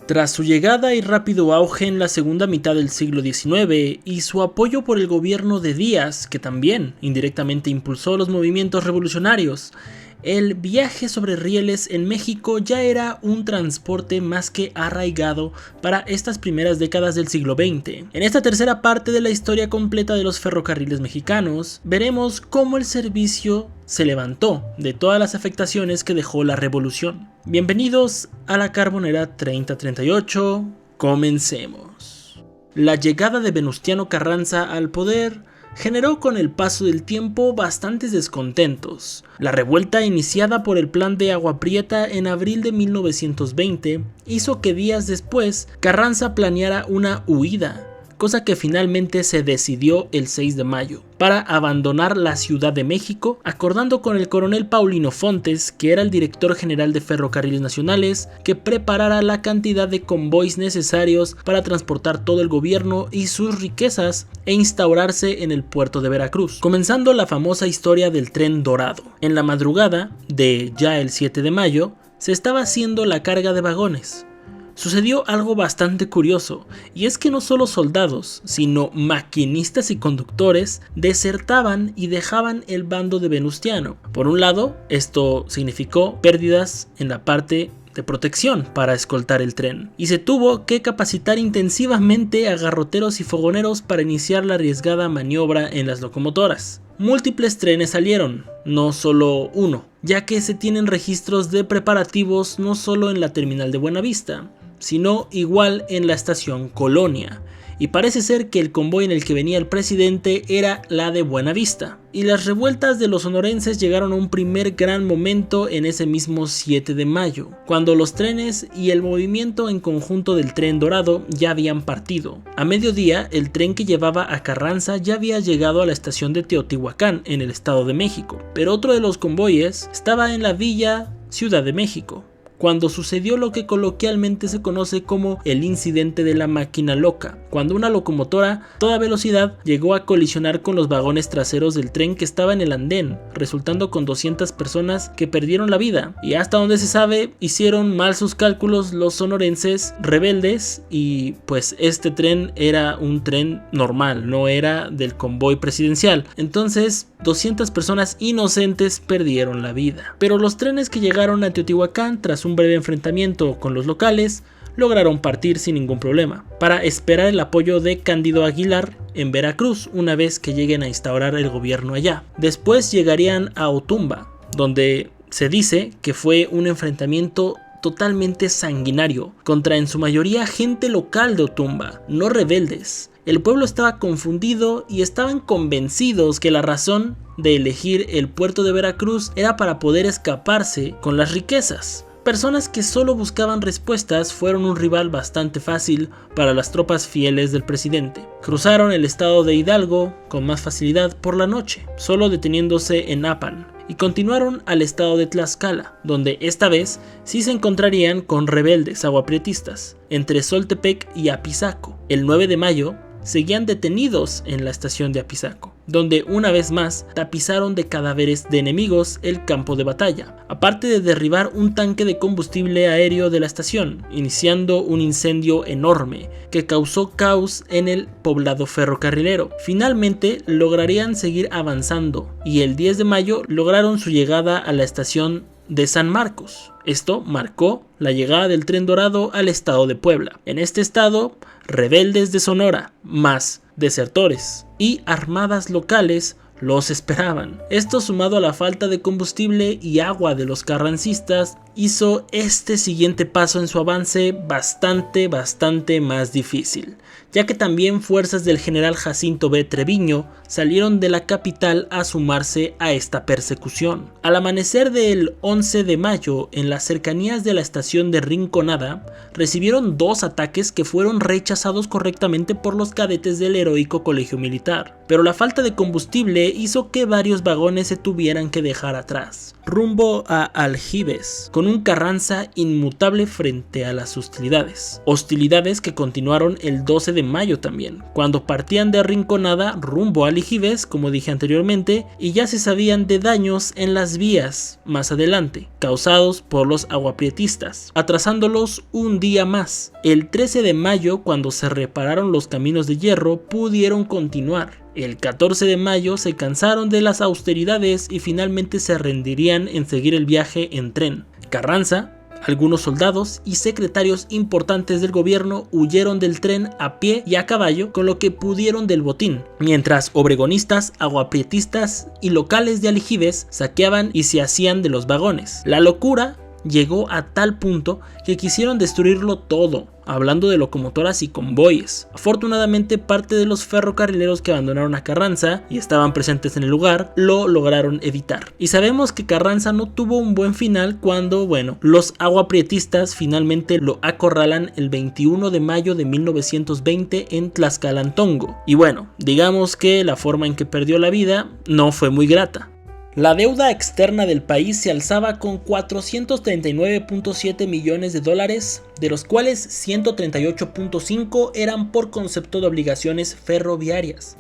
Tras su llegada y rápido auge en la segunda mitad del siglo XIX y su apoyo por el gobierno de Díaz, que también indirectamente impulsó los movimientos revolucionarios, el viaje sobre rieles en México ya era un transporte más que arraigado para estas primeras décadas del siglo XX. En esta tercera parte de la historia completa de los ferrocarriles mexicanos, veremos cómo el servicio se levantó de todas las afectaciones que dejó la revolución. Bienvenidos a la Carbonera 3038, comencemos. La llegada de Venustiano Carranza al poder generó con el paso del tiempo bastantes descontentos. La revuelta iniciada por el Plan de Agua Prieta en abril de 1920 hizo que días después Carranza planeara una huida, cosa que finalmente se decidió el 6 de mayo, para abandonar la Ciudad de México, acordando con el coronel Paulino Fontes, que era el director general de Ferrocarriles Nacionales, que preparara la cantidad de convoys necesarios para transportar todo el gobierno y sus riquezas e instaurarse en el puerto de Veracruz, comenzando la famosa historia del Tren Dorado. En la madrugada de ya el 7 de mayo, se estaba haciendo la carga de vagones. Sucedió algo bastante curioso, y es que no solo soldados, sino maquinistas y conductores desertaban y dejaban el bando de Venustiano. Por un lado, esto significó pérdidas en la parte de protección para escoltar el tren, y se tuvo que capacitar intensivamente a garroteros y fogoneros para iniciar la arriesgada maniobra en las locomotoras. Múltiples trenes salieron, no solo uno, ya que se tienen registros de preparativos no solo en la terminal de Buenavista, sino igual en la estación Colonia, y parece ser que el convoy en el que venía el presidente era la de Buenavista. Y las revueltas de los sonorenses llegaron a un primer gran momento en ese mismo 7 de mayo, cuando los trenes y el movimiento en conjunto del Tren Dorado ya habían partido. A mediodía, el tren que llevaba a Carranza ya había llegado a la estación de Teotihuacán, en el Estado de México, pero otro de los convoyes estaba en la villa Ciudad de México, cuando sucedió lo que coloquialmente se conoce como el incidente de la máquina loca, cuando una locomotora a toda velocidad llegó a colisionar con los vagones traseros del tren que estaba en el andén, resultando con 200 personas que perdieron la vida. Y hasta donde se sabe, hicieron mal sus cálculos los sonorenses rebeldes, y pues este tren era un tren normal, no era del convoy presidencial. Entonces 200 personas inocentes perdieron la vida. Pero los trenes que llegaron a Teotihuacán tras un breve enfrentamiento con los locales lograron partir sin ningún problema, para esperar el apoyo de Cándido Aguilar en Veracruz una vez que lleguen a instaurar el gobierno allá. Después llegarían a Otumba, donde se dice que fue un enfrentamiento totalmente sanguinario contra en su mayoría gente local de Otumba, no rebeldes. El pueblo estaba confundido y estaban convencidos que la razón de elegir el puerto de Veracruz era para poder escaparse con las riquezas. Personas que solo buscaban respuestas fueron un rival bastante fácil para las tropas fieles del presidente. Cruzaron el estado de Hidalgo con más facilidad por la noche, solo deteniéndose en Apan, y continuaron al estado de Tlaxcala, donde esta vez sí se encontrarían con rebeldes aguaprietistas, entre Soltepec y Apizaco. El 9 de mayo seguían detenidos en la estación de Apizaco, donde una vez más tapizaron de cadáveres de enemigos el campo de batalla, aparte de derribar un tanque de combustible aéreo de la estación, iniciando un incendio enorme que causó caos en el poblado ferrocarrilero. Finalmente lograrían seguir avanzando, y el 10 de mayo lograron su llegada a la estación de San Marcos. Esto marcó la llegada del Tren Dorado al estado de Puebla. En este estado, rebeldes de Sonora, más desertores y armadas locales los esperaban. Esto, sumado a la falta de combustible y agua de los carrancistas, hizo este siguiente paso en su avance bastante más difícil, ya que también fuerzas del general Jacinto B. Treviño salieron de la capital a sumarse a esta persecución. Al amanecer del 11 de mayo, en las cercanías de la estación de Rinconada, recibieron 2 ataques que fueron rechazados correctamente por los cadetes del heroico colegio militar, pero la falta de combustible hizo que varios vagones se tuvieran que dejar atrás, rumbo a Aljibes, con un Carranza inmutable frente a las hostilidades que continuaron el 12 de mayo también, cuando partían de Rinconada rumbo a Aljibes, como dije anteriormente, y ya se sabían de daños en las vías más adelante, causados por los aguaprietistas, atrasándolos un día más. El 13 de mayo, cuando se repararon los caminos de hierro, pudieron continuar. El 14 de mayo se cansaron de las austeridades y finalmente se rendirían en seguir el viaje en tren. Carranza, algunos soldados y secretarios importantes del gobierno huyeron del tren a pie y a caballo con lo que pudieron del botín, mientras obregonistas, aguaprietistas y locales de Aljibes saqueaban y se hacían de los vagones. La locura llegó a tal punto que quisieron destruirlo todo, hablando de locomotoras y convoyes. Afortunadamente, parte de los ferrocarrileros que abandonaron a Carranza y estaban presentes en el lugar lo lograron evitar. Y sabemos que Carranza no tuvo un buen final cuando, los aguaprietistas finalmente lo acorralan el 21 de mayo de 1920 en Tlaxcalantongo. Y digamos que la forma en que perdió la vida no fue muy grata. La deuda externa del país se alzaba con 439.7 millones de dólares, de los cuales 138.5 eran por concepto de obligaciones ferroviarias.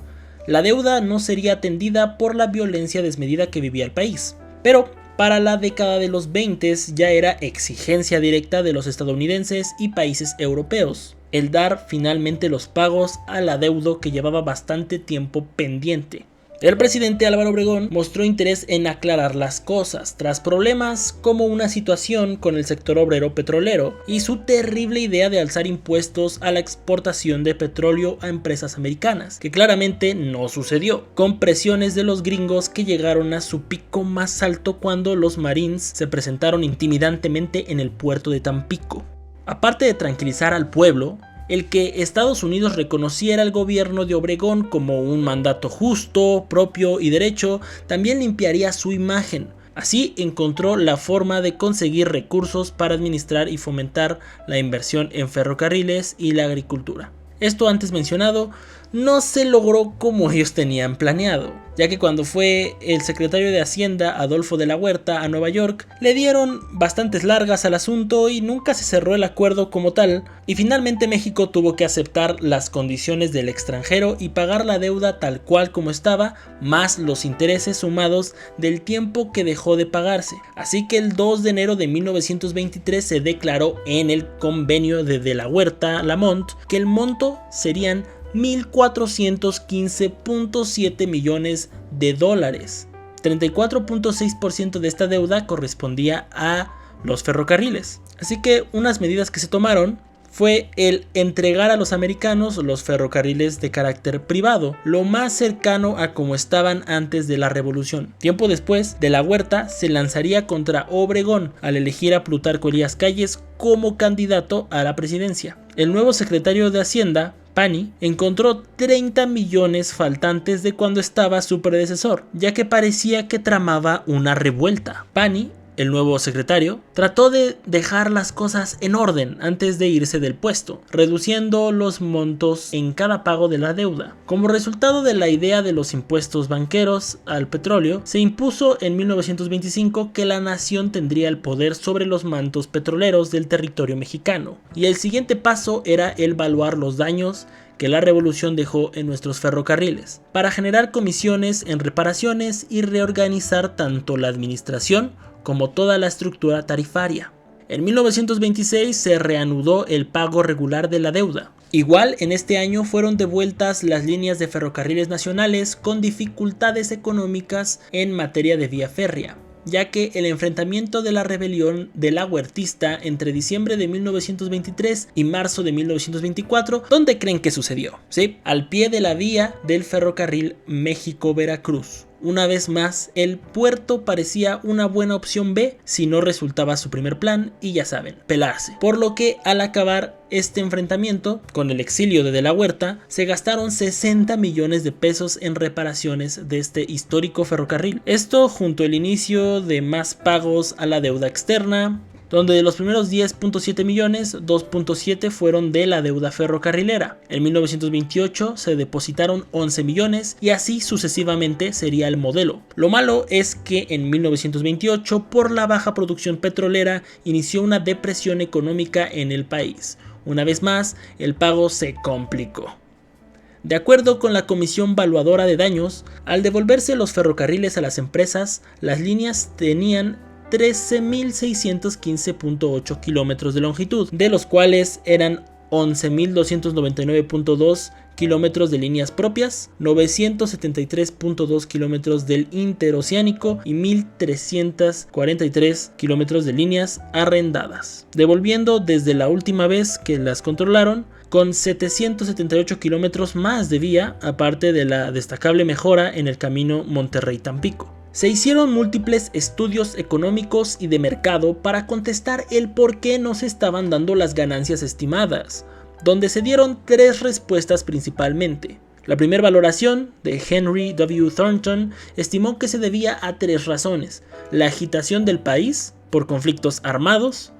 La deuda no sería atendida por la violencia desmedida que vivía el país, pero para la década de los 20 ya era exigencia directa de los estadounidenses y países europeos el dar finalmente los pagos al adeudo que llevaba bastante tiempo pendiente. El presidente Álvaro Obregón mostró interés en aclarar las cosas tras problemas como una situación con el sector obrero petrolero y su terrible idea de alzar impuestos a la exportación de petróleo a empresas americanas, que claramente no sucedió, con presiones de los gringos que llegaron a su pico más alto cuando los Marines se presentaron intimidantemente en el puerto de Tampico. Aparte de tranquilizar al pueblo, el que Estados Unidos reconociera al gobierno de Obregón como un mandato justo, propio y derecho, también limpiaría su imagen. Así encontró la forma de conseguir recursos para administrar y fomentar la inversión en ferrocarriles y la agricultura. Esto antes mencionado no se logró como ellos tenían planeado, ya que cuando fue el secretario de Hacienda Adolfo de la Huerta a Nueva York, le dieron bastantes largas al asunto y nunca se cerró el acuerdo como tal, y finalmente México tuvo que aceptar las condiciones del extranjero y pagar la deuda tal cual como estaba, más los intereses sumados del tiempo que dejó de pagarse. Así que el 2 de enero de 1923 se declaró en el convenio de la Huerta-Lamont que el monto serían 1.415.7 millones de dólares. 34.6% de esta deuda correspondía a los ferrocarriles. Así que unas medidas que se tomaron fue el entregar a los americanos los ferrocarriles de carácter privado, lo más cercano a como estaban antes de la revolución. Tiempo después, de la Huerta se lanzaría contra Obregón al elegir a Plutarco Elías Calles como candidato a la presidencia. El nuevo secretario de Hacienda, Pani, encontró 30 millones faltantes de cuando estaba su predecesor, ya que parecía que tramaba una revuelta. Pani, el nuevo secretario, trató de dejar las cosas en orden antes de irse del puesto, reduciendo los montos en cada pago de la deuda. Como resultado de la idea de los impuestos banqueros al petróleo, se impuso en 1925 que la nación tendría el poder sobre los mantos petroleros del territorio mexicano, y el siguiente paso era el evaluar los daños que la revolución dejó en nuestros ferrocarriles, para generar comisiones en reparaciones y reorganizar tanto la administración como toda la estructura tarifaria. En 1926 se reanudó el pago regular de la deuda. Igual en este año fueron devueltas las líneas de ferrocarriles nacionales con dificultades económicas en materia de vía férrea, ya que el enfrentamiento de la rebelión de la huertista entre diciembre de 1923 y marzo de 1924, ¿dónde creen que sucedió? Sí, al pie de la vía del ferrocarril México-Veracruz. Una vez más, el puerto parecía una buena opción B si no resultaba su primer plan y ya saben, pelarse. Por lo que al acabar este enfrentamiento, con el exilio de la Huerta, se gastaron 60 millones de pesos en reparaciones de este histórico ferrocarril. Esto junto al inicio de más pagos a la deuda externa, donde de los primeros 10.7 millones, 2.7 fueron de la deuda ferrocarrilera. En 1928 se depositaron 11 millones y así sucesivamente sería el modelo. Lo malo es que en 1928, por la baja producción petrolera, inició una depresión económica en el país. Una vez más, el pago se complicó. De acuerdo con la Comisión Valuadora de Daños, al devolverse los ferrocarriles a las empresas, las líneas tenían 13.615.8 kilómetros de longitud, de los cuales eran 11.299.2 kilómetros de líneas propias, 973.2 kilómetros del interoceánico y 1.343 kilómetros de líneas arrendadas, devolviendo desde la última vez que las controlaron con 778 kilómetros más de vía, aparte de la destacable mejora en el camino Monterrey-Tampico. Se hicieron múltiples estudios económicos y de mercado para contestar el por qué no se estaban dando las ganancias estimadas, donde se dieron tres respuestas principalmente. La primera valoración, de Henry W. Thornton, estimó que se debía a tres razones: la agitación del país por conflictos armados,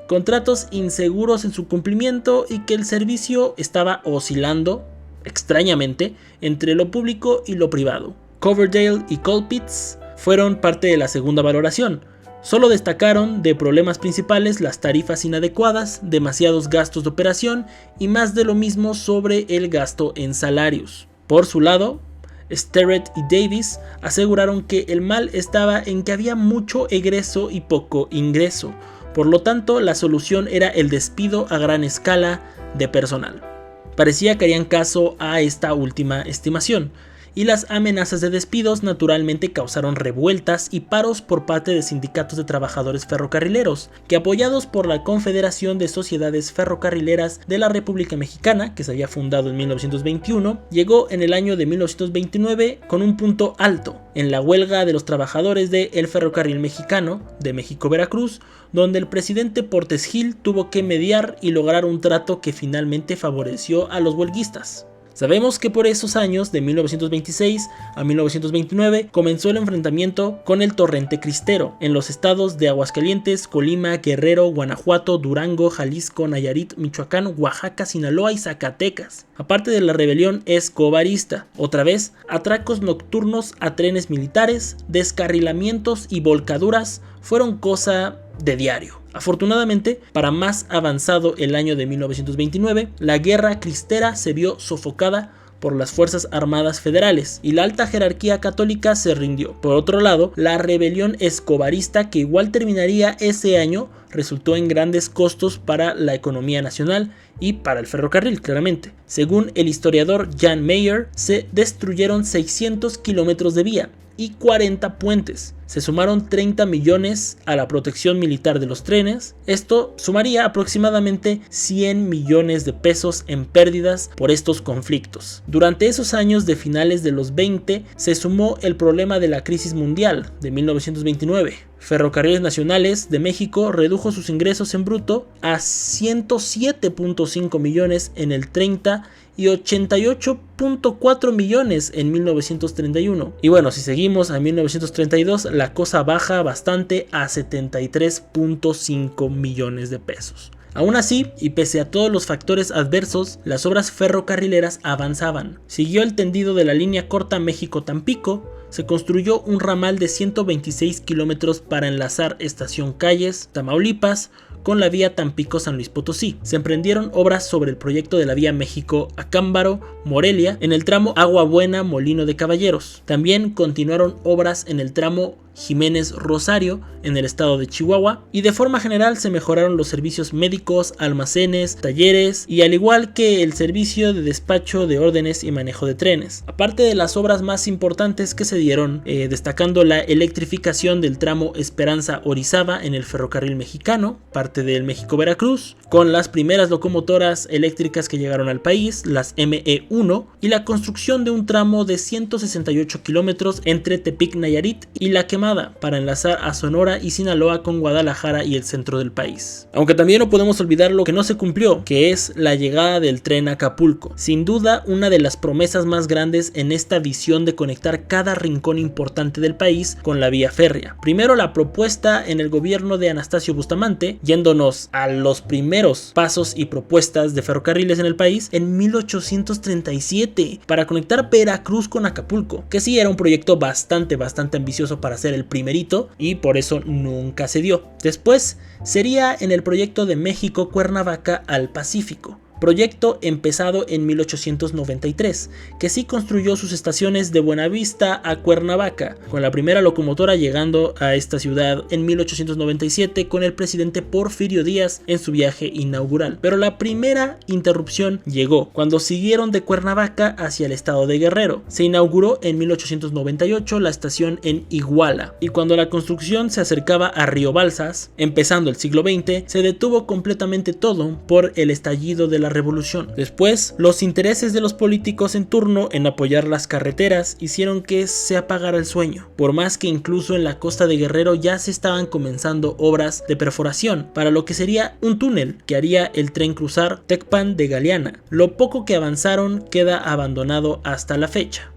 contratos inseguros en su cumplimiento y que el servicio estaba oscilando, extrañamente, entre lo público y lo privado. Coverdale y Colpitts fueron parte de la segunda valoración. Solo destacaron de problemas principales las tarifas inadecuadas, demasiados gastos de operación y más de lo mismo sobre el gasto en salarios. Por su lado, Sterrett y Davis aseguraron que el mal estaba en que había mucho egreso y poco ingreso. Por lo tanto, la solución era el despido a gran escala de personal. Parecía que harían caso a esta última estimación, y las amenazas de despidos naturalmente causaron revueltas y paros por parte de sindicatos de trabajadores ferrocarrileros, que apoyados por la Confederación de Sociedades Ferrocarrileras de la República Mexicana, que se había fundado en 1921, llegó en el año de 1929 con un punto alto, en la huelga de los trabajadores del Ferrocarril Mexicano de México-Veracruz, donde el presidente Portes Gil tuvo que mediar y lograr un trato que finalmente favoreció a los huelguistas. Sabemos que por esos años, de 1926 a 1929, comenzó el enfrentamiento con el torrente cristero en los estados de Aguascalientes, Colima, Guerrero, Guanajuato, Durango, Jalisco, Nayarit, Michoacán, Oaxaca, Sinaloa y Zacatecas. Aparte de la rebelión escobarista, otra vez, atracos nocturnos a trenes militares, descarrilamientos y volcaduras fueron cosa de diario. Afortunadamente, para más avanzado el año de 1929, la guerra cristera se vio sofocada por las Fuerzas Armadas Federales y la alta jerarquía católica se rindió. Por otro lado, la rebelión escobarista, que igual terminaría ese año, resultó en grandes costos para la economía nacional y para el ferrocarril, claramente. Según el historiador Jan Mayer, se destruyeron 600 kilómetros de vía y 40 puentes. Se sumaron 30 millones a la protección militar de los trenes. Esto sumaría aproximadamente 100 millones de pesos en pérdidas por estos conflictos. Durante esos años de finales de los 20 se sumó el problema de la crisis mundial de 1929. Ferrocarriles Nacionales de México redujo sus ingresos en bruto a 107.5 millones en el 30 y 88.4 millones en 1931. Y bueno, si seguimos a 1932, la cosa baja bastante a 73.5 millones de pesos. Aún así, y pese a todos los factores adversos, las obras ferrocarrileras avanzaban. Siguió el tendido de la línea corta México-Tampico, se construyó un ramal de 126 kilómetros para enlazar Estación Calles, Tamaulipas, con la vía Tampico-San Luis Potosí. Se emprendieron obras sobre el proyecto de la vía México-Acámbaro, Morelia, en el tramo Agua Buena, Molino de Caballeros. También continuaron obras en el tramo Jiménez Rosario en el estado de Chihuahua, y de forma general se mejoraron los servicios médicos, almacenes, talleres y al igual que el servicio de despacho de órdenes y manejo de trenes. Aparte de las obras más importantes que se dieron, destacando la electrificación del tramo Esperanza-Orizaba en el ferrocarril mexicano, parte del México-Veracruz, con las primeras locomotoras eléctricas que llegaron al país, las ME1, y la construcción de un tramo de 168 kilómetros entre Tepic, Nayarit y La Quemada para enlazar a Sonora y Sinaloa con Guadalajara y el centro del país. Aunque también no podemos olvidar lo que no se cumplió, que es la llegada del tren a Acapulco. Sin duda, una de las promesas más grandes en esta visión de conectar cada rincón rincón importante del país con la vía férrea. Primero la propuesta en el gobierno de Anastasio Bustamante, yéndonos a los primeros pasos y propuestas de ferrocarriles en el país en 1837 para conectar Veracruz con Acapulco, que sí era un proyecto bastante ambicioso para ser el primerito y por eso nunca se dio. Después sería en el proyecto de México-Cuernavaca al Pacífico, proyecto empezado en 1893, que sí construyó sus estaciones de Buenavista a Cuernavaca, con la primera locomotora llegando a esta ciudad en 1897 con el presidente Porfirio Díaz en su viaje inaugural. Pero la primera interrupción llegó cuando siguieron de Cuernavaca hacia el estado de Guerrero. Se inauguró en 1898 la estación en Iguala, y cuando la construcción se acercaba a Río Balsas, empezando el siglo XX, se detuvo completamente todo por el estallido de la revolución. Después, los intereses de los políticos en turno en apoyar las carreteras hicieron que se apagara el sueño, por más que incluso en la costa de Guerrero ya se estaban comenzando obras de perforación para lo que sería un túnel que haría el tren cruzar Tecpan de Galeana. Lo poco que avanzaron queda abandonado hasta la fecha.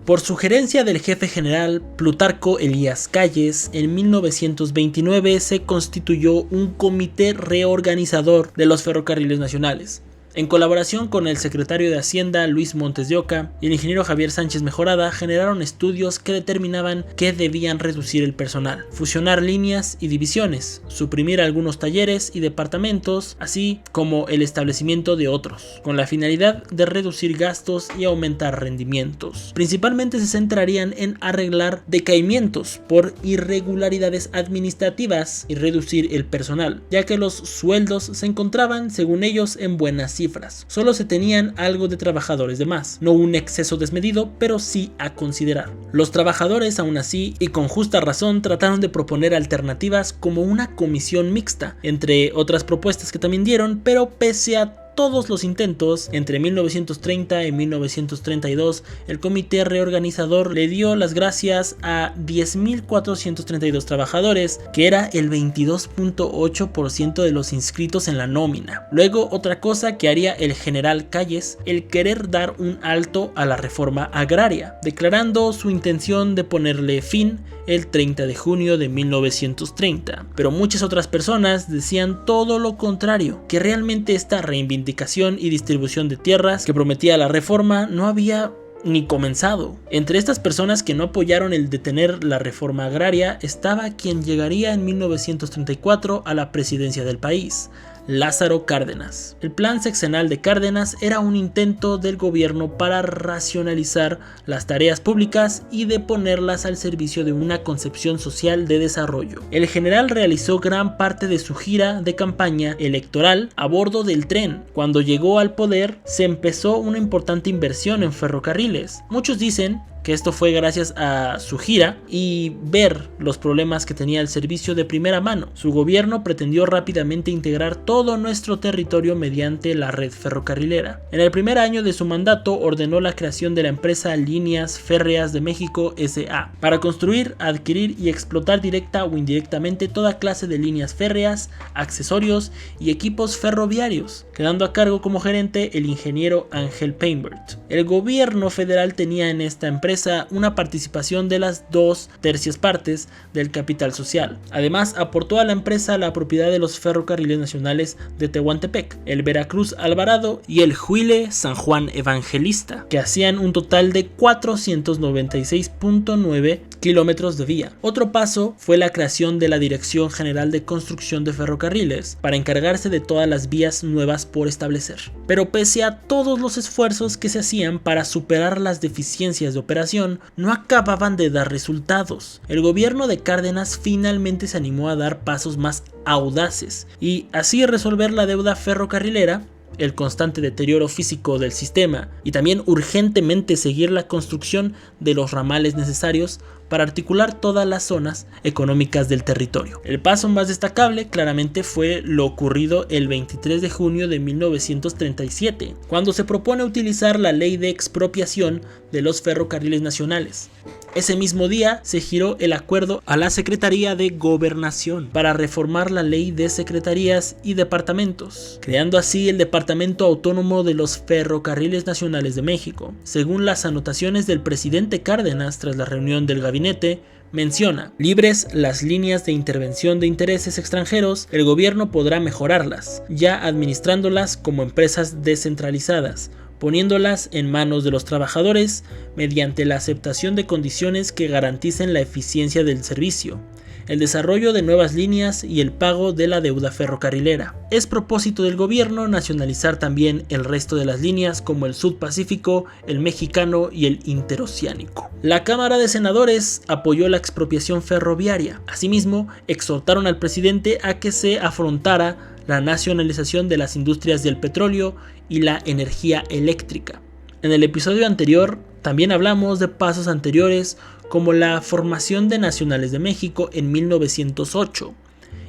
Por sugerencia del jefe general Plutarco Elías Calles, en 1929 se constituyó un comité reorganizador de los ferrocarriles nacionales, en colaboración con el secretario de Hacienda Luis Montes de Oca y el ingeniero Javier Sánchez Mejorada. Generaron estudios que determinaban que debían reducir el personal, fusionar líneas y divisiones, suprimir algunos talleres y departamentos, así como el establecimiento de otros, con la finalidad de reducir gastos y aumentar rendimientos. Principalmente se centrarían en arreglar decaimientos por irregularidades administrativas y reducir el personal, ya que los sueldos se encontraban, según ellos, en buenas cifras. Solo se tenían algo de trabajadores de más, no un exceso desmedido, pero sí a considerar. Los trabajadores, aún así, y con justa razón, trataron de proponer alternativas como una comisión mixta, entre otras propuestas que también dieron, pero pese a todos los intentos, entre 1930 y 1932, el comité reorganizador le dio las gracias a 10.432 trabajadores, que era el 22.8% de los inscritos en la nómina. Luego, otra cosa que haría el general Calles, el querer dar un alto a la reforma agraria, declarando su intención de ponerle fin el 30 de junio de 1930. Pero muchas otras personas decían todo lo contrario, que realmente esta reivindicación y distribución de tierras que prometía la reforma no había ni comenzado. Entre estas personas que no apoyaron el detener la reforma agraria estaba quien llegaría en 1934 a la presidencia del país, Lázaro Cárdenas. El plan sexenal de Cárdenas era un intento del gobierno para racionalizar las tareas públicas y de ponerlas al servicio de una concepción social de desarrollo. El general realizó gran parte de su gira de campaña electoral a bordo del tren. Cuando llegó al poder, se empezó una importante inversión en ferrocarriles. Muchos dicen que esto fue gracias a su gira y ver los problemas que tenía el servicio de primera mano. Su gobierno pretendió rápidamente integrar todo nuestro territorio mediante la red ferrocarrilera. En el primer año de su mandato ordenó la creación de la empresa Líneas Férreas de México S.A. para construir, adquirir y explotar directa o indirectamente toda clase de líneas férreas, accesorios y equipos ferroviarios, quedando a cargo como gerente el ingeniero Ángel Peinbert. El gobierno federal tenía en esta empresa una participación de las 2/3 partes del capital social. Además, aportó a la empresa la propiedad de los ferrocarriles nacionales de Tehuantepec, el Veracruz Alvarado y el Huile San Juan Evangelista, que hacían un total de 496.9 kilómetros de vía. Otro paso fue la creación de la Dirección General de Construcción de Ferrocarriles, para encargarse de todas las vías nuevas por establecer. Pero pese a todos los esfuerzos que se hacían para superar las deficiencias de operación, no acababan de dar resultados. El gobierno de Cárdenas finalmente se animó a dar pasos más audaces y así resolver la deuda ferrocarrilera, el constante deterioro físico del sistema y también urgentemente seguir la construcción de los ramales necesarios para articular todas las zonas económicas del territorio. El paso más destacable claramente fue lo ocurrido el 23 de junio de 1937, cuando se propone utilizar la ley de expropiación de los ferrocarriles nacionales. Ese mismo día se giró el acuerdo a la Secretaría de Gobernación para reformar la ley de secretarías y departamentos, creando así el Departamento Autónomo de los Ferrocarriles Nacionales de México. Según las anotaciones del presidente Cárdenas tras la reunión del gabinete, menciona: libres las líneas de intervención de intereses extranjeros, el gobierno podrá mejorarlas, ya administrándolas como empresas descentralizadas, poniéndolas en manos de los trabajadores mediante la aceptación de condiciones que garanticen la eficiencia del servicio, el desarrollo de nuevas líneas y el pago de la deuda ferrocarrilera. Es propósito del gobierno nacionalizar también el resto de las líneas como el Sud-Pacífico, el Mexicano y el Interoceánico. La Cámara de Senadores apoyó la expropiación ferroviaria. Asimismo, exhortaron al presidente a que se afrontara la nacionalización de las industrias del petróleo y la energía eléctrica. En el episodio anterior también hablamos de pasos anteriores como la formación de Nacionales de México en 1908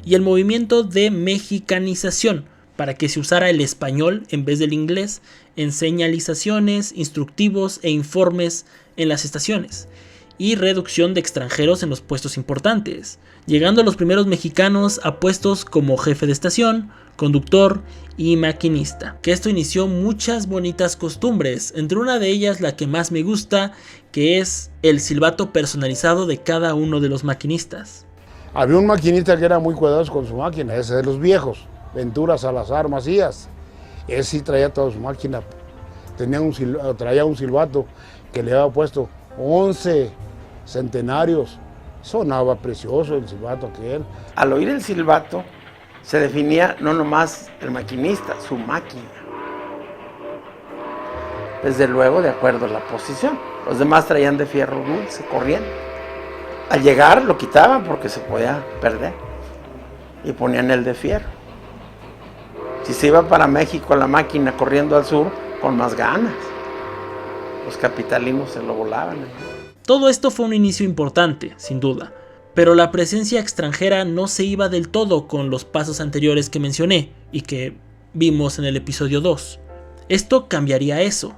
y el movimiento de mexicanización para que se usara el español en vez del inglés en señalizaciones, instructivos e informes en las estaciones, y reducción de extranjeros en los puestos importantes, llegando los primeros mexicanos a puestos como jefe de estación, conductor y maquinista. Que esto inició muchas bonitas costumbres, entre una de ellas la que más me gusta, que es el silbato personalizado de cada uno de los maquinistas. Había un maquinista que era muy cuidadoso con su máquina, ese de los viejos, Ventura Salazar Macías. Ese sí traía toda su máquina, traía un silbato que le había puesto 11 centenarios. Sonaba precioso el silbato aquel. Al oír el silbato se definía no nomás el maquinista, su máquina. Desde luego de acuerdo a la posición. Los demás traían de fierro dulce, corriendo. Al llegar lo quitaban porque se podía perder y ponían el de fierro. Si se iba para México la máquina corriendo al sur, con más ganas. Los capitalinos se lo volaban. Todo esto fue un inicio importante, sin duda, pero la presencia extranjera no se iba del todo con los pasos anteriores que mencioné y que vimos en el episodio 2. Esto cambiaría eso.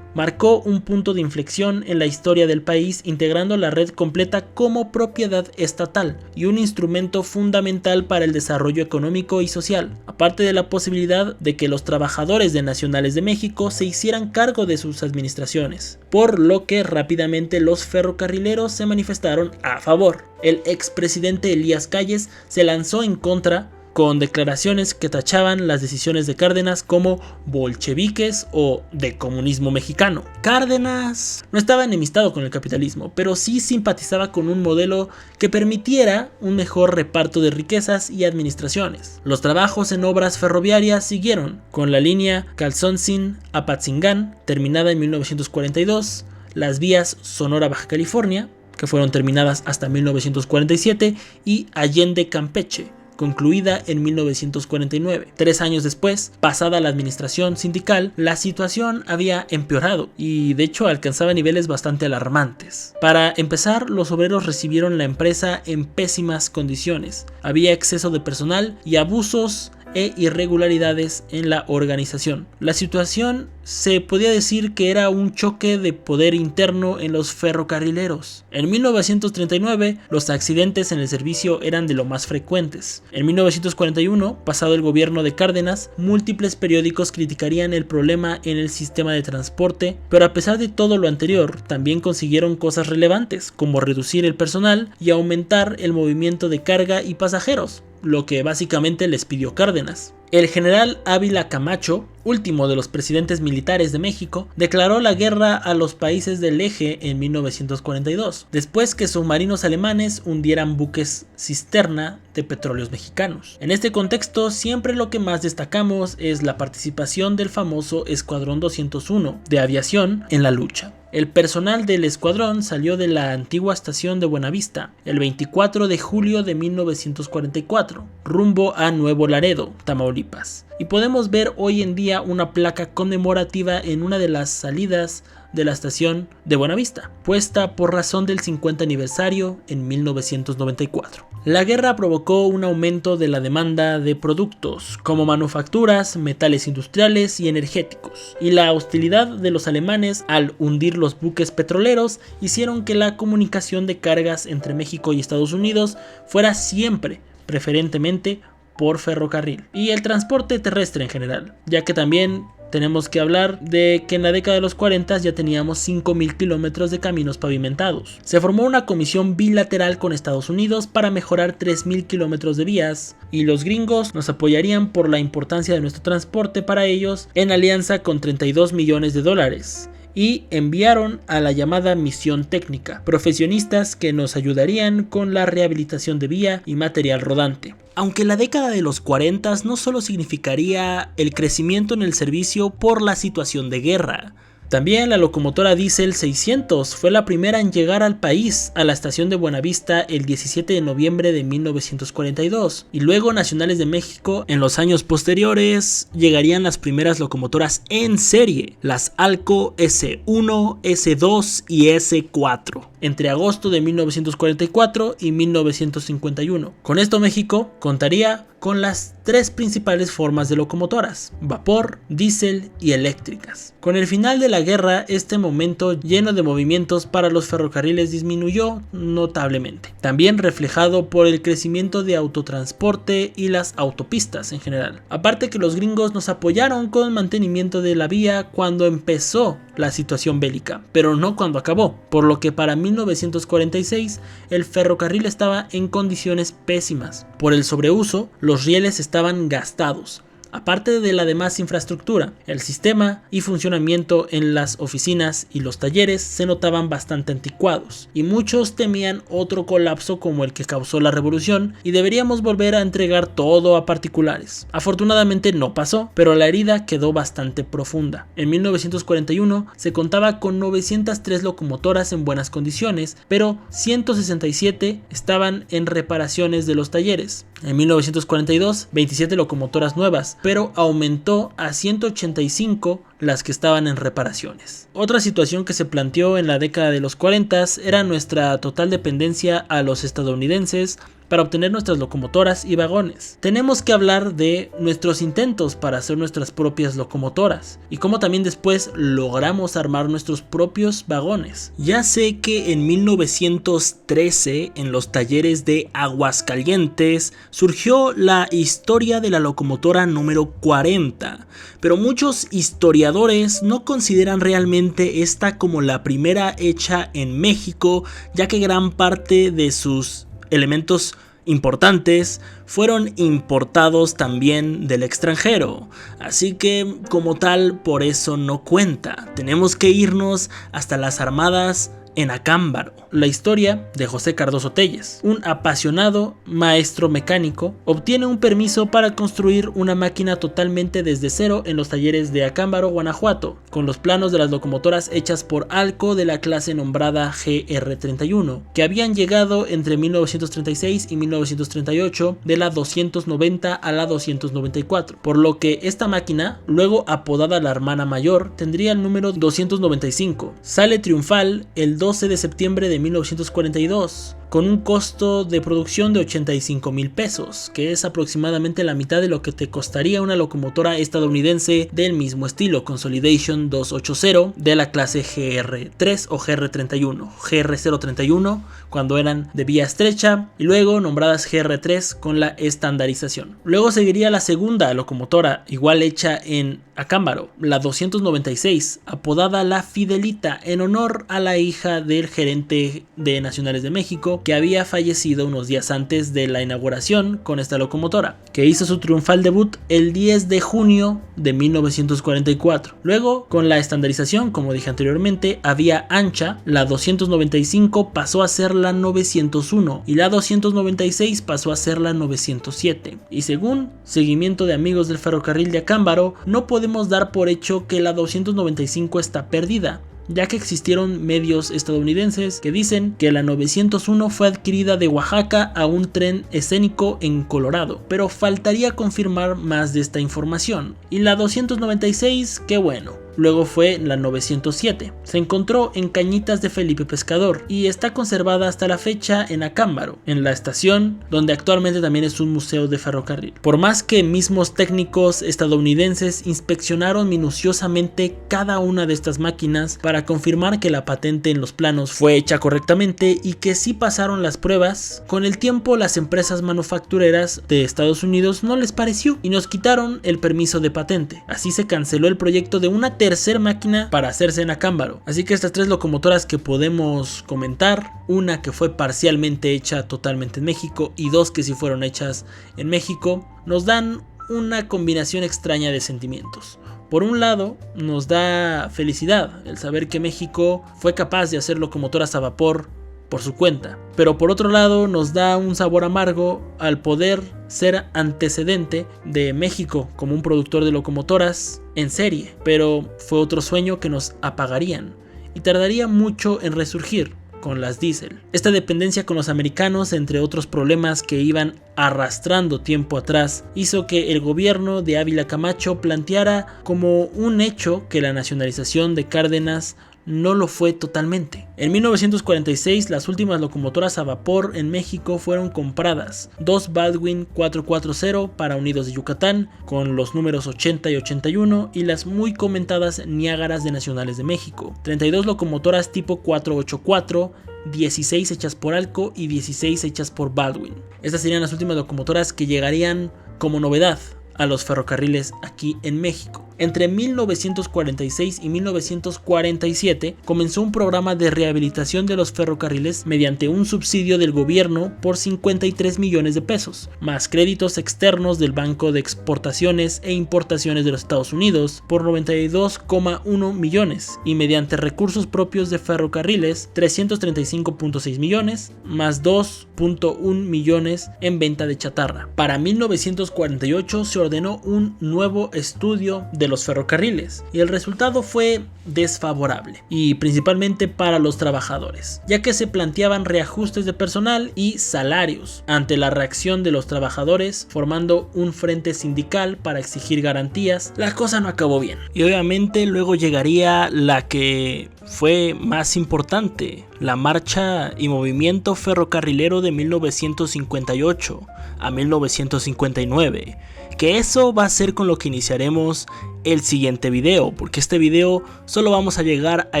Marcó un punto de inflexión en la historia del país, integrando la red completa como propiedad estatal y un instrumento fundamental para el desarrollo económico y social, aparte de la posibilidad de que los trabajadores de Nacionales de México se hicieran cargo de sus administraciones, por lo que rápidamente los ferrocarrileros se manifestaron a favor. El expresidente Elías Calles se lanzó en contra, con declaraciones que tachaban las decisiones de Cárdenas como bolcheviques o de comunismo mexicano. Cárdenas no estaba enemistado con el capitalismo, pero sí simpatizaba con un modelo que permitiera un mejor reparto de riquezas y administraciones. Los trabajos en obras ferroviarias siguieron, con la línea Calzoncin-Apatzingán, terminada en 1942, las vías Sonora-Baja California, que fueron terminadas hasta 1947, y Allende-Campeche, concluida en 1949. 3 años después, pasada la administración sindical, la situación había empeorado y de hecho alcanzaba niveles bastante alarmantes. Para empezar, los obreros recibieron la empresa en pésimas condiciones. Había exceso de personal y abusos e irregularidades en la organización. La situación se podía decir que era un choque de poder interno en los ferrocarrileros. En 1939, los accidentes en el servicio eran de lo más frecuentes. En 1941, pasado el gobierno de Cárdenas, múltiples periódicos criticarían el problema en el sistema de transporte, pero a pesar de todo lo anterior, también consiguieron cosas relevantes, como reducir el personal y aumentar el movimiento de carga y pasajeros, lo que básicamente les pidió Cárdenas. El general Ávila Camacho, último de los presidentes militares de México, declaró la guerra a los países del eje en 1942, después que submarinos alemanes hundieran buques cisterna de petróleos mexicanos. En este contexto, siempre lo que más destacamos es la participación del famoso Escuadrón 201 de aviación en la lucha. El personal del escuadrón salió de la antigua estación de Buenavista el 24 de julio de 1944, rumbo a Nuevo Laredo, Tamaulipas, y podemos ver hoy en día una placa conmemorativa en una de las salidas de la estación de Buenavista, puesta por razón del 50 aniversario en 1994. La guerra provocó un aumento de la demanda de productos como manufacturas, metales industriales y energéticos, y la hostilidad de los alemanes al hundir los buques petroleros hicieron que la comunicación de cargas entre México y Estados Unidos fuera siempre, preferentemente, por ferrocarril y el transporte terrestre en general, ya que también tenemos que hablar de que en la década de los 40 ya teníamos 5.000 kilómetros de caminos pavimentados. Se formó una comisión bilateral con Estados Unidos para mejorar 3.000 kilómetros de vías, y los gringos nos apoyarían por la importancia de nuestro transporte para ellos en alianza con $32 millones. Y enviaron a la llamada misión técnica, profesionistas que nos ayudarían con la rehabilitación de vía y material rodante. Aunque la década de los 40 no solo significaría el crecimiento en el servicio por la situación de guerra, también la locomotora diésel 600 fue la primera en llegar al país a la estación de Buenavista el 17 de noviembre de 1942, y luego Nacionales de México. En los años posteriores llegarían las primeras locomotoras en serie, las Alco S1, S2 y S4, entre agosto de 1944 y 1951. Con esto México contaría con las tres principales formas de locomotoras: vapor, diésel y eléctricas. Con el final de la guerra, este momento lleno de movimientos para los ferrocarriles disminuyó notablemente, también reflejado por el crecimiento de autotransporte y las autopistas en general. Aparte que los gringos nos apoyaron con el mantenimiento de la vía cuando empezó la situación bélica, pero no cuando acabó, por lo que para 1946 el ferrocarril estaba en condiciones pésimas. Por el sobreuso, los rieles estaban gastados. Aparte de la demás infraestructura, el sistema y funcionamiento en las oficinas y los talleres se notaban bastante anticuados, y muchos temían otro colapso como el que causó la revolución y deberíamos volver a entregar todo a particulares. Afortunadamente no pasó, pero la herida quedó bastante profunda. En 1941 se contaba con 903 locomotoras en buenas condiciones, pero 167 estaban en reparaciones de los talleres. En 1942, 27 locomotoras nuevas, pero aumentó a 185 las que estaban en reparaciones. Otra situación que se planteó en la década de los 40 era nuestra total dependencia a los estadounidenses para obtener nuestras locomotoras y vagones. Tenemos que hablar de nuestros intentos para hacer nuestras propias locomotoras y cómo también después logramos armar nuestros propios vagones. Ya sé que en 1913 en los talleres de Aguascalientes surgió la historia de la locomotora número 40, pero muchos historiadores no consideran realmente esta como la primera hecha en México, ya que gran parte de sus elementos importantes fueron importados también del extranjero, así que como tal por eso no cuenta. Tenemos que irnos hasta las armadas en Acámbaro. La historia de José Cardoso Telles, un apasionado maestro mecánico, obtiene un permiso para construir una máquina totalmente desde cero en los talleres de Acámbaro, Guanajuato, con los planos de las locomotoras hechas por Alco de la clase nombrada GR31, que habían llegado entre 1936 y 1938 de la 290 a la 294, por lo que esta máquina, luego apodada la hermana mayor, tendría el número 295. Sale triunfal el 12 de septiembre de 1942, con un costo de producción de 85,000 pesos, que es aproximadamente la mitad de lo que te costaría una locomotora estadounidense del mismo estilo, Consolidation 280 de la clase GR3 o GR31, GR031 cuando eran de vía estrecha, y luego nombradas GR3 con la estandarización. Luego seguiría la segunda locomotora, igual hecha en Acámbaro, la 296, apodada La Fidelita, en honor a la hija del gerente de Nacionales de México, que había fallecido unos días antes de la inauguración con esta locomotora, que hizo su triunfal debut el 10 de junio de 1944. Luego, con la estandarización, como dije anteriormente, había ancha, la 295 pasó a ser la 901 y la 296 pasó a ser la 907. Y según seguimiento de amigos del ferrocarril de Acámbaro, no podemos dar por hecho que la 295 está perdida, ya que existieron medios estadounidenses que dicen que la 901 fue adquirida de Oaxaca a un tren escénico en Colorado, pero faltaría confirmar más de esta información. Y la 296, qué bueno. Luego fue la 907. Se encontró en Cañitas de Felipe Pescador y está conservada hasta la fecha en Acámbaro, en la estación donde actualmente también es un museo de ferrocarril. Por más que mismos técnicos estadounidenses inspeccionaron minuciosamente cada una de estas máquinas para confirmar que la patente en los planos fue hecha correctamente y que sí pasaron las pruebas, con el tiempo las empresas manufactureras de Estados Unidos no les pareció y nos quitaron el permiso de patente. Así se canceló el proyecto de una tercera máquina para hacerse en Acámbaro. Así que estas tres locomotoras que podemos comentar, una que fue parcialmente hecha totalmente en México y dos que sí fueron hechas en México, nos dan una combinación extraña de sentimientos. Por un lado, nos da felicidad el saber que México fue capaz de hacer locomotoras a vapor por su cuenta, pero por otro lado nos da un sabor amargo al poder ser antecedente de México como un productor de locomotoras en serie, pero fue otro sueño que nos apagarían y tardaría mucho en resurgir con las diésel. Esta dependencia con los americanos, entre otros problemas que iban arrastrando tiempo atrás, hizo que el gobierno de Ávila Camacho planteara como un hecho que la nacionalización de Cárdenas no lo fue totalmente. En 1946 las últimas locomotoras a vapor en México fueron compradas, 2 Baldwin 440 para Unidos de Yucatán con los números 80 y 81 y las muy comentadas Niágaras de Nacionales de México, 32 locomotoras tipo 484, 16 hechas por Alco y 16 hechas por Baldwin. Estas serían las últimas locomotoras que llegarían como novedad a los ferrocarriles aquí en México. Entre 1946 y 1947 comenzó un programa de rehabilitación de los ferrocarriles mediante un subsidio del gobierno por 53 millones de pesos, más créditos externos del Banco de Exportaciones e Importaciones de los Estados Unidos por 92,1 millones y mediante recursos propios de ferrocarriles 335,6 millones más 2,1 millones en venta de chatarra. Para 1948 se ordenó un nuevo estudio de los ferrocarriles y el resultado fue desfavorable y principalmente para los trabajadores, ya que se planteaban reajustes de personal y salarios ante la reacción de los trabajadores, formando un frente sindical para exigir garantías. La cosa no acabó bien y obviamente luego llegaría la que fue más importante, la marcha y movimiento ferrocarrilero de 1958 a 1959, que eso va a ser con lo que iniciaremos el siguiente video, porque este video solo vamos a llegar a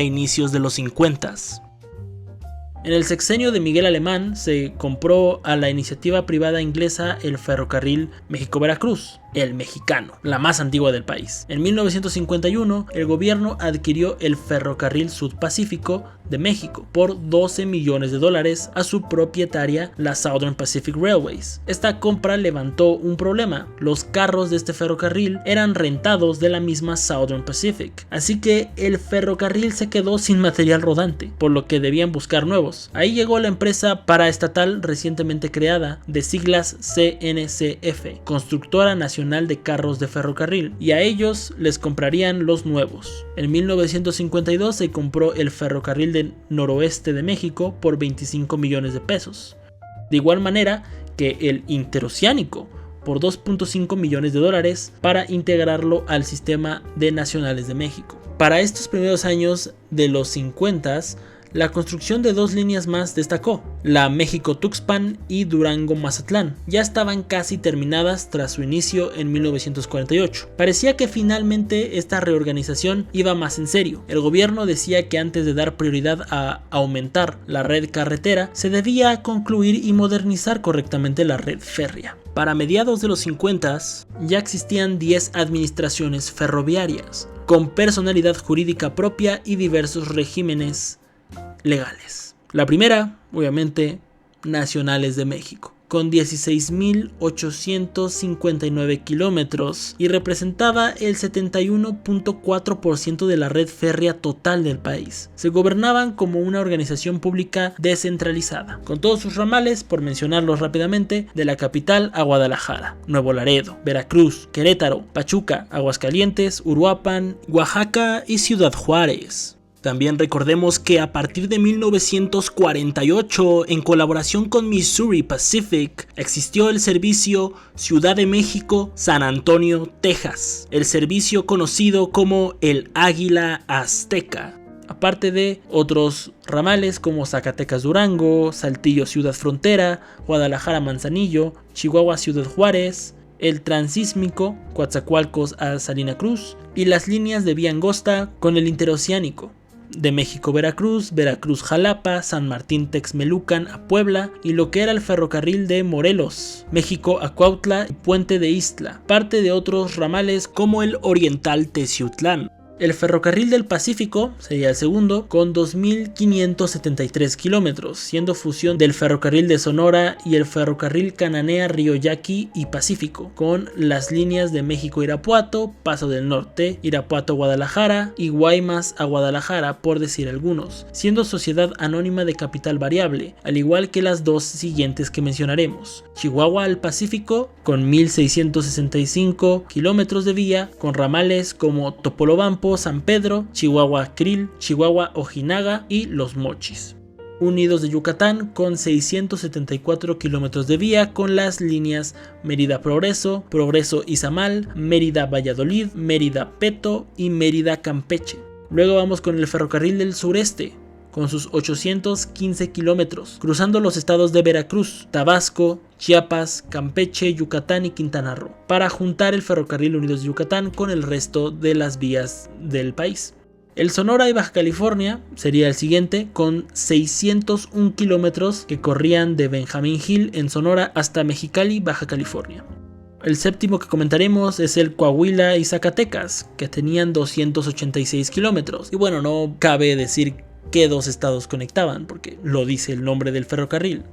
inicios de los 50s. En el sexenio de Miguel Alemán se compró a la iniciativa privada inglesa el ferrocarril México-Veracruz, el mexicano, la más antigua del país. En 1951 el gobierno adquirió el ferrocarril Sud-Pacífico de México por 12 millones de dólares a su propietaria, la Southern Pacific Railways. Esta compra levantó un problema: los carros de este ferrocarril eran rentados de la misma Southern Pacific, así que el ferrocarril se quedó sin material rodante, por lo que debían buscar nuevos. Ahí llegó la empresa paraestatal recientemente creada, de siglas CNCF, Constructora Nacional de Carros de Ferrocarril, y a ellos les comprarían los nuevos. En 1952 se compró el ferrocarril del noroeste de México por 25 millones de pesos. De igual manera que el interoceánico por 2,5 millones de dólares para integrarlo al sistema de nacionales de México. Para estos primeros años de los 50s, la construcción de dos líneas más destacó, la México-Tuxpan y Durango-Mazatlán. Ya estaban casi terminadas tras su inicio en 1948. Parecía que finalmente esta reorganización iba más en serio. El gobierno decía que antes de dar prioridad a aumentar la red carretera, se debía concluir y modernizar correctamente la red férrea. Para mediados de los 50s ya existían 10 administraciones ferroviarias, con personalidad jurídica propia y diversos regímenes legales. La primera, obviamente, Nacionales de México, con 16.859 kilómetros y representaba el 71,4% de la red férrea total del país. Se gobernaban como una organización pública descentralizada, con todos sus ramales, por mencionarlos rápidamente, de la capital a Guadalajara, Nuevo Laredo, Veracruz, Querétaro, Pachuca, Aguascalientes, Uruapan, Oaxaca y Ciudad Juárez. También recordemos que a partir de 1948, en colaboración con Missouri Pacific, existió el servicio Ciudad de México, San Antonio, Texas, el servicio conocido como el Águila Azteca. Aparte de otros ramales como Zacatecas Durango, Saltillo Ciudad Frontera, Guadalajara Manzanillo, Chihuahua Ciudad Juárez, el Transísmico, Coatzacoalcos a Salina Cruz y las líneas de vía angosta con el interoceánico. De México Veracruz, Veracruz Jalapa, San Martín Texmelucan a Puebla y lo que era el ferrocarril de Morelos, México a Cuautla y Puente de Ixtla, parte de otros ramales como el Oriental Teciutlán. El ferrocarril del Pacífico sería el segundo, con 2.573 kilómetros, siendo fusión del ferrocarril de Sonora y el ferrocarril Cananea, Río Yaqui y Pacífico, con las líneas de México-Irapuato, Paso del Norte, Irapuato-Guadalajara y Guaymas a Guadalajara, por decir algunos, siendo sociedad anónima de capital variable, al igual que las dos siguientes que mencionaremos. Chihuahua al Pacífico, con 1.665 kilómetros de vía, con ramales como Topolobampo, San Pedro, Chihuahua Krill, Chihuahua Ojinaga y Los Mochis. Unidos de Yucatán con 674 kilómetros de vía con las líneas Mérida Progreso, Progreso Izamal, Mérida Valladolid, Mérida Peto y Mérida Campeche. Luego vamos con el ferrocarril del sureste con sus 815 kilómetros, cruzando los estados de Veracruz, Tabasco, Chiapas, Campeche, Yucatán y Quintana Roo, para juntar el ferrocarril Unidos de Yucatán con el resto de las vías del país. El Sonora y Baja California sería el siguiente, con 601 kilómetros que corrían de Benjamín Hill en Sonora hasta Mexicali, Baja California. El séptimo que comentaremos es el Coahuila y Zacatecas, que tenían 286 kilómetros. Y bueno, no cabe decir qué dos estados conectaban, porque lo dice el nombre del ferrocarril.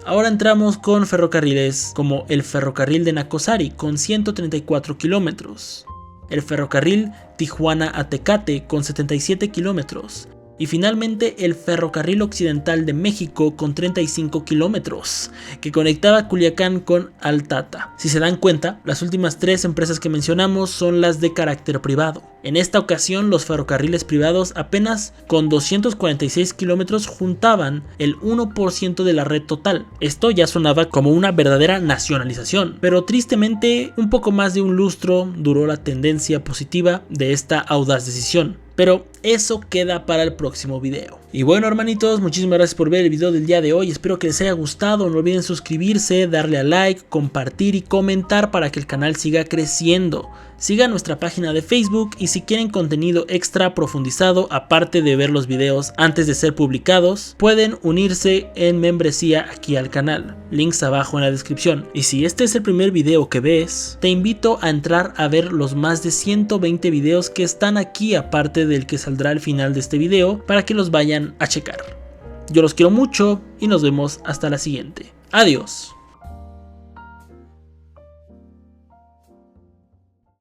Ahora entramos con ferrocarriles como el ferrocarril de Nacosari con 134 kilómetros, el ferrocarril Tijuana a Tecate con 77 kilómetros y finalmente el ferrocarril occidental de México con 35 kilómetros que conectaba Culiacán con Altata. Si se dan cuenta, las últimas tres empresas que mencionamos son las de carácter privado. En esta ocasión los ferrocarriles privados apenas con 246 kilómetros juntaban el 1% de la red total. Esto ya sonaba como una verdadera nacionalización, pero tristemente un poco más de un lustro duró la tendencia positiva de esta audaz decisión. Pero eso queda para el próximo video. Y bueno, hermanitos, muchísimas gracias por ver el video del día de hoy. Espero que les haya gustado. No olviden suscribirse, darle a like, compartir y comentar para que el canal siga creciendo. Sigan nuestra página de Facebook y si quieren contenido extra profundizado, aparte de ver los videos antes de ser publicados, pueden unirse en membresía aquí al canal. Links abajo en la descripción. Y si este es el primer video que ves, te invito a entrar a ver los más de 120 videos que están aquí aparte del que saldrá al final de este video para que los vayan a checar. Yo los quiero mucho y nos vemos hasta la siguiente. Adiós.